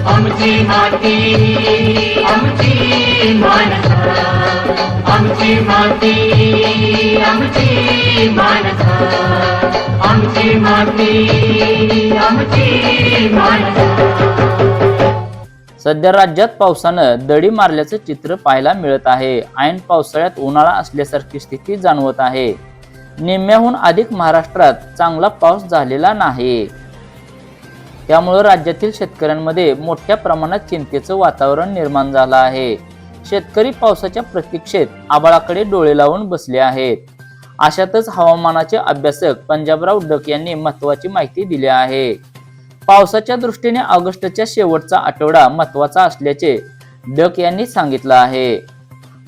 आमची माती आमची मानसा, आमची माती आमची मानसा, आमची माती आमची मानसा. सध्या राज्यात पावसानं दडी मारल्याचं चित्र पाहायला मिळत आहे. ऐन पावसाळ्यात उन्हाळा असल्यासारखी स्थिती जाणवत आहे. निम्म्याहून अधिक महाराष्ट्रात चांगला पाऊस झालेला नाही. त्यामुळे राज्यातील शेतकऱ्यांमध्ये मोठ्या प्रमाणात चिंतेचं वातावरण निर्माण झालं आहे. शेतकरी पावसाच्या प्रतीक्षेत आभाळाकडे डोळे लावून बसले आहेत. अशातच हवामानाचे अभ्यासक पंजाबराव डक यांनी महत्त्वाची माहिती दिली आहे. पावसाच्या दृष्टीने ऑगस्टच्या शेवटचा आठवडा महत्त्वाचा असल्याचे डक यांनी सांगितलं आहे.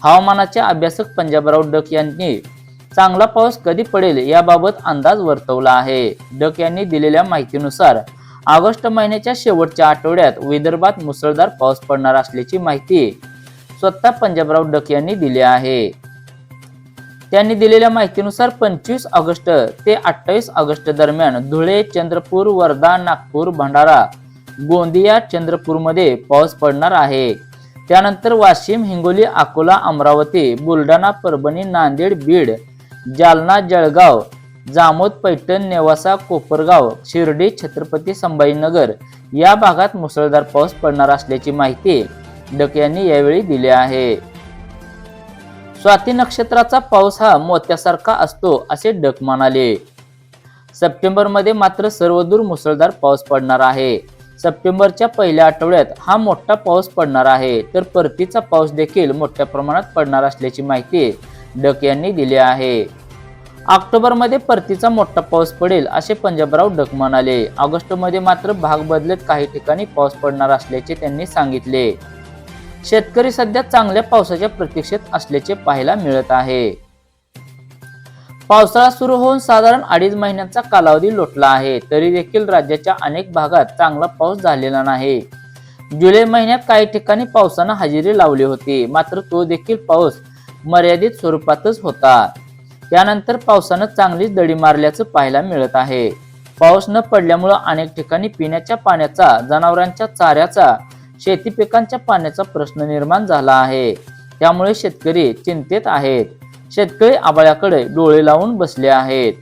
हवामानाचे अभ्यासक पंजाबराव डक यांनी चांगला पाऊस कधी पडेल याबाबत अंदाज वर्तवला आहे. डक यांनी दिलेल्या माहितीनुसार ऑगस्ट महिन्याच्या शेवटच्या आठवड्यात विदर्भात मुसळधार पाऊस पडणार असल्याची माहिती स्वतः पंजाबराव डक यांनी दिली आहे. त्यांनी दिलेल्या माहितीनुसार 25 ऑगस्ट ते 28 ऑगस्ट दरम्यान धुळे, चंद्रपूर, वर्धा, नागपूर, भंडारा, गोंदिया, चंद्रपूरमध्ये पाऊस पडणार आहे. त्यानंतर वाशिम, हिंगोली, अकोला, अमरावती, बुलढाणा, परभणी, नांदेड, बीड, जालना, जळगाव, जामोद, पैठण, नेवासा, कोपरगाव, शिर्डी, छत्रपती संभाजीनगर या भागात मुसळधार पाऊस पडणार असल्याची माहिती डक यांनी यावेळी दिली आहे. स्वाती नक्षत्राचा पाऊस हा मोत्यासारखा असतो असे डक म्हणाले. सप्टेंबरमध्ये मात्र सर्वदूर मुसळधार पाऊस पडणार आहे. सप्टेंबरच्या पहिल्या आठवड्यात हा मोठा पाऊस पडणार आहे. तर परतीचा पाऊस देखील मोठ्या प्रमाणात पडणार असल्याची माहिती डक यांनी दिली आहे. ऑक्टोबरमध्ये परतीचा मोठा पाऊस पडेल असे पंजाबराव डक म्हणाले. ऑगस्टमध्ये मात्र भाग बदलत काही ठिकाणी पाऊस पडणार असल्याचे त्यांनी सांगितले. शेतकरी सध्या चांगल्या पावसाच्या प्रतीक्षेत असल्याचे पाहायला मिळत आहे. पावसाळा सुरू होऊन साधारण 2.5 महिन्यांचा कालावधी लोटला आहे. तरी देखील राज्याच्या अनेक भागात चांगला पाऊस झालेला नाही. जुलै महिन्यात काही ठिकाणी पावसानं हजेरी लावली होती. मात्र तो देखील पाऊस मर्यादित स्वरूपातच होता. त्यानंतर पावसानं चांगलीच दडी मारल्याचं पाहायला मिळत आहे. पाऊस न पडल्यामुळे अनेक ठिकाणी पिण्याच्या पाण्याचा, जनावरांच्या चाऱ्याचा, शेती पिकांच्या पाण्याचा प्रश्न निर्माण झाला आहे. त्यामुळे शेतकरी चिंतेत आहेत. शेतकरी आभाळाकडे डोळे लावून बसले आहेत.